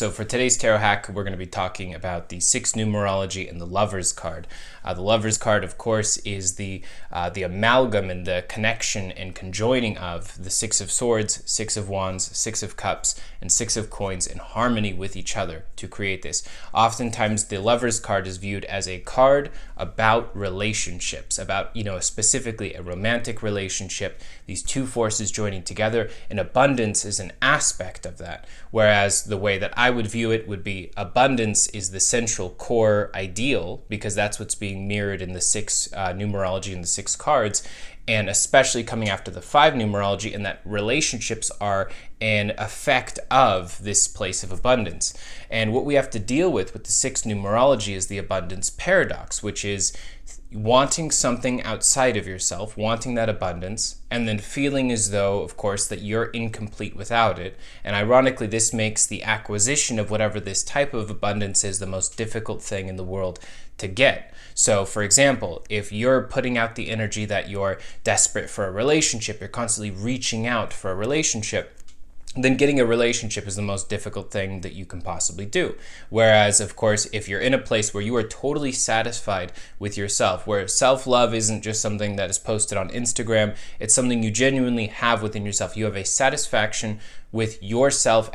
So for today's tarot hack, we're going to be talking about the 6 numerology and the Lover's card. The Lover's card, of course, is the amalgam and the connection and conjoining of the 6 of Swords, 6 of Wands, 6 of Cups, and 6 of Coins in harmony with each other to create this. Oftentimes, the Lover's card is viewed as a card about relationships, about, specifically a romantic relationship, these two forces joining together, and abundance is an aspect of that. Whereas the way that I would view it would be abundance is the central core ideal, because that's what's being mirrored in the 6 numerology and the 6 cards, and especially coming after the 5 numerology, and that relationships are an effect of this place of abundance. And what we have to deal with the 6 numerology is the abundance paradox, which is wanting something outside of yourself, wanting that abundance, and then feeling as though, of course, that you're incomplete without it. And ironically, this makes the acquisition of whatever this type of abundance is the most difficult thing in the world to get. So, for example, if you're putting out the energy that you're desperate for a relationship, you're constantly reaching out for a relationship, then getting a relationship is the most difficult thing that you can possibly do. Whereas, of course, if you're in a place where you are totally satisfied with yourself, where self-love isn't just something that is posted on Instagram, it's something you genuinely have within yourself. You have a satisfaction with yourself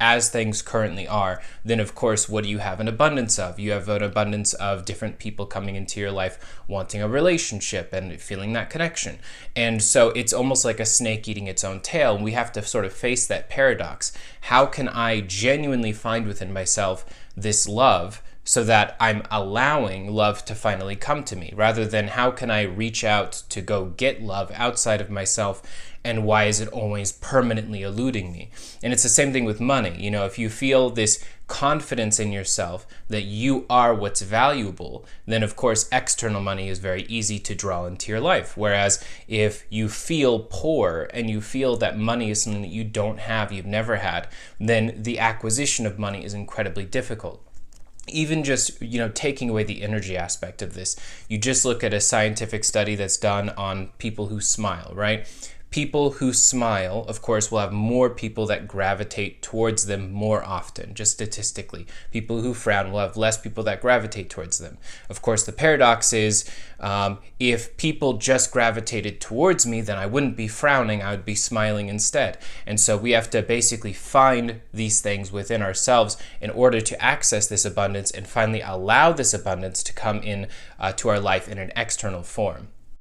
as things currently are, then of course, what do you have an abundance of? You have an abundance of different people coming into your life wanting a relationship and feeling that connection. And so it's almost like a snake eating its own tail. And we have to sort of face that paradox. How can I genuinely find within myself this love so that I'm allowing love to finally come to me, rather than how can I reach out to go get love outside of myself, and why is it always permanently eluding me? And it's the same thing with money. If you feel this confidence in yourself that you are what's valuable, then of course external money is very easy to draw into your life. Whereas if you feel poor and you feel that money is something that you don't have, you've never had, then the acquisition of money is incredibly difficult. Even just, taking away the energy aspect of this, you just look at a scientific study that's done on people who smile, right? People who smile, of course, will have more people that gravitate towards them more often, just statistically. People who frown will have less people that gravitate towards them. Of course, the paradox is if people just gravitated towards me, then I wouldn't be frowning, I would be smiling instead. And so we have to basically find these things within ourselves in order to access this abundance and finally allow this abundance to come in to our life in an external form.